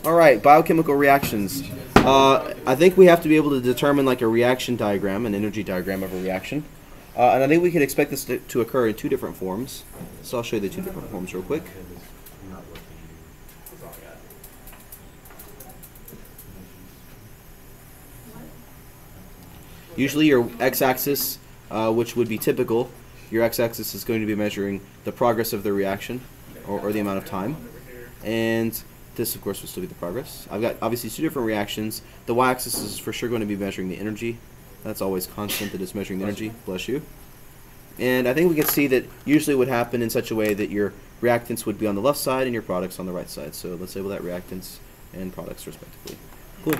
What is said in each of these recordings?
All right, biochemical reactions. I think we have to be able to determine like a reaction diagram, an energy diagram of a reaction. And I think we can expect this to occur in two different forms. So I'll show you the two different forms real quick. Usually your x-axis, which would be typical, your x-axis is going to be measuring the progress of the reaction, or the amount of time. And this, of course, will still be the progress. I've got obviously two different reactions. The y-axis is for sure going to be measuring the energy. That's always constant, that it's measuring the energy. Bless you. And I think we can see that usually it would happen in such a way that your reactants would be on the left side and your products on the right side. So let's label that reactants and products respectively. Cool.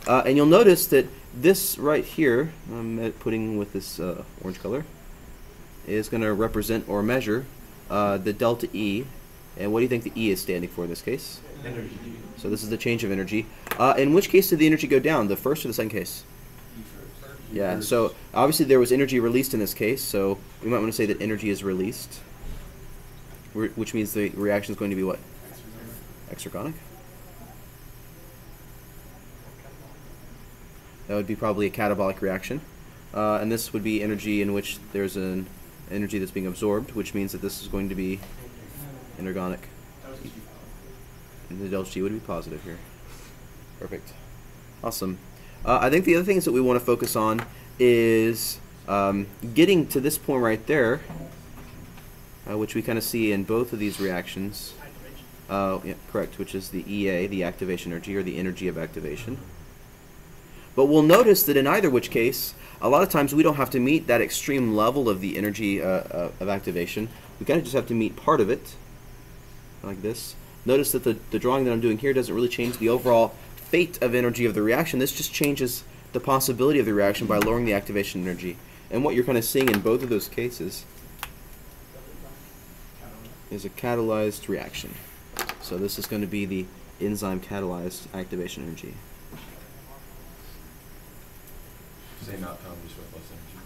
And you'll notice that this right here, I'm putting with this orange color, is going to represent or measure the delta E. And what do you think the E is standing for in this case? Energy. So this is the change of energy. In which case did the energy go down, the first or the second case? Yeah, so obviously there was energy released in this case, so we might want to say that energy is released, which means the reaction is going to be what? Exergonic. That would be probably a catabolic reaction. And this would be energy in which there's an energy that's being absorbed, which means that this is going to be energonic. And the delta G would be positive here. Perfect. Awesome. I think the other things that we want to focus on is getting to this point right there, which we kind of see in both of these reactions. Yeah, correct, which is the EA, the activation energy, or the energy of activation. But we'll notice that in either which case, a lot of times we don't have to meet that extreme level of the energy of activation. We kind of just have to meet part of it, like this. Notice that the drawing that I'm doing here doesn't really change the overall fate of energy of the reaction. This just changes the possibility of the reaction by lowering the activation energy. And what you're kind of seeing in both of those cases is a catalyzed reaction. So this is going to be the enzyme catalyzed activation energy. Same outcome, just with less energy.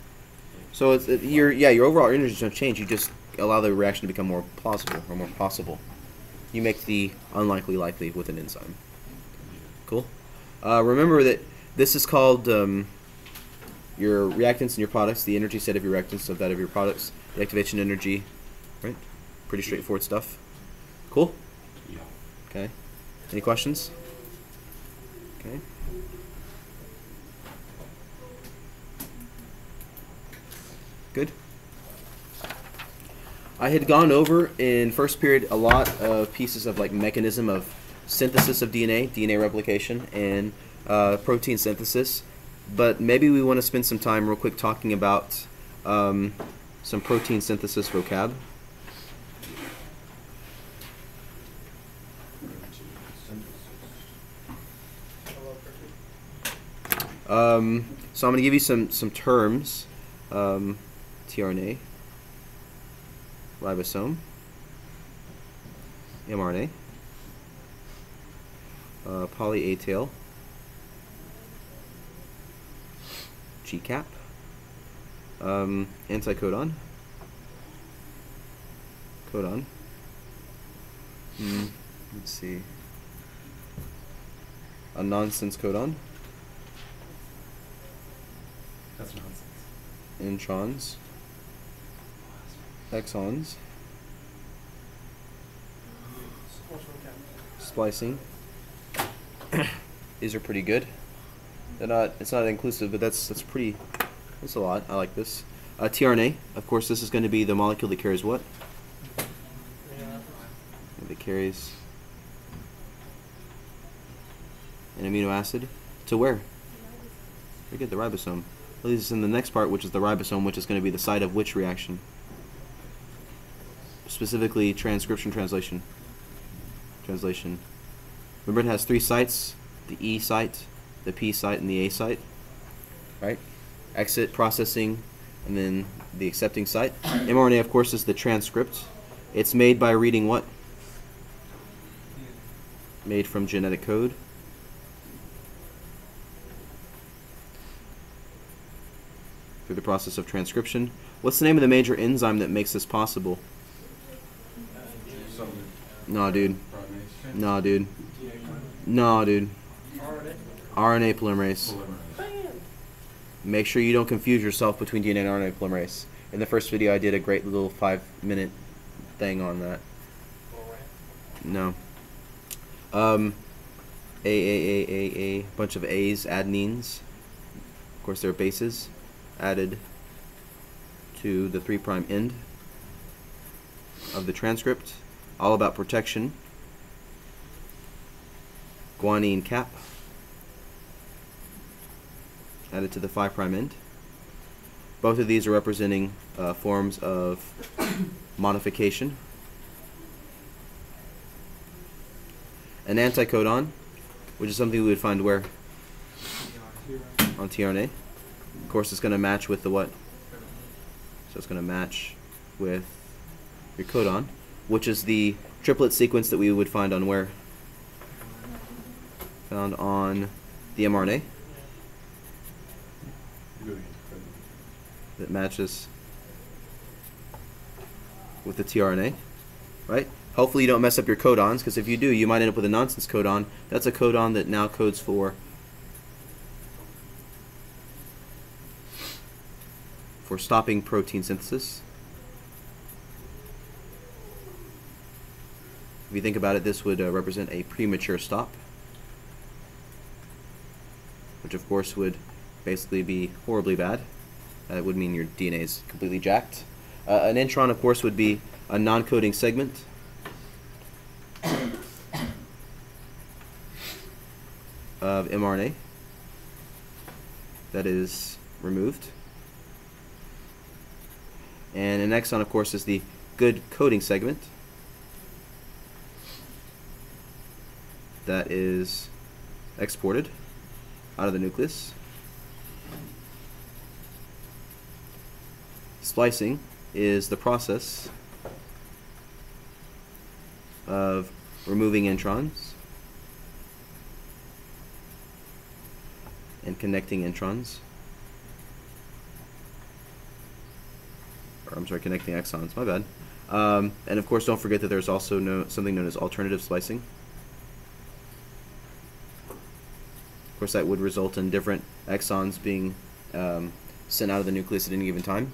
So it's, your overall energy doesn't change. You just allow the reaction to become more plausible or more possible. You make the unlikely likely with an enzyme. Cool. Remember that this is called your reactants and your products, the energy state of your reactants of that of your products, the activation energy, right? Pretty straightforward stuff. Cool? Yeah. Okay. Any questions? Okay. Good. I had gone over in first period a lot of pieces of like mechanism of synthesis of DNA replication, and protein synthesis. But maybe we want to spend some time real quick talking about some protein synthesis vocab. So I'm going to give you some terms. tRNA, ribosome, mRNA, poly A tail, GCAP, anticodon, codon. Let's see, a nonsense codon, That's nonsense. introns, exons, splicing. These are pretty good. They're not. It's not inclusive, but that's a lot. I like this. tRNA. Of course, this is going to be the molecule that carries what? That carries an amino acid to where? We get the ribosome. At least in the next part, which is the ribosome, which is going to be the site of which reaction? Specifically, transcription, translation. Translation. Remember, it has three sites: the E site, the P site, and the A site. Right? Exit, processing, and then the accepting site. mRNA, of course, is the transcript. It's made by reading what? Made from genetic code. Through the process of transcription. What's the name of the major enzyme that makes this possible? No, dude. No, dude. No, dude. RNA. RNA polymerase. Polymerase. Make sure you don't confuse yourself between DNA and RNA polymerase. In the first video, I did a great little 5-minute thing on that. No. A bunch of A's, adenines. Of course, they're bases added to the 3' end of the transcript. All about protection. Guanine cap added to the 5' end. Both of these are representing forms of modification. An anticodon, which is something we would find where? On tRNA. Of course, it's going to match with the what? So it's going to match with your codon, which is the triplet sequence that we would find on where? Found on the mRNA. That matches with the tRNA, right? Hopefully you don't mess up your codons, because if you do, you might end up with a nonsense codon. That's a codon that now codes for stopping protein synthesis. If you think about it, this would represent a premature stop, which of course would basically be horribly bad. That would mean your DNA is completely jacked. An intron, of course, would be a non-coding segment. Of mRNA that is removed. And an exon, of course, is the good coding segment that is exported out of the nucleus. Splicing is the process of removing introns and connecting introns. Or I'm sorry, connecting exons, my bad. And of course, don't forget that there's also something known as alternative splicing. Of course, that would result in different exons being sent out of the nucleus at any given time.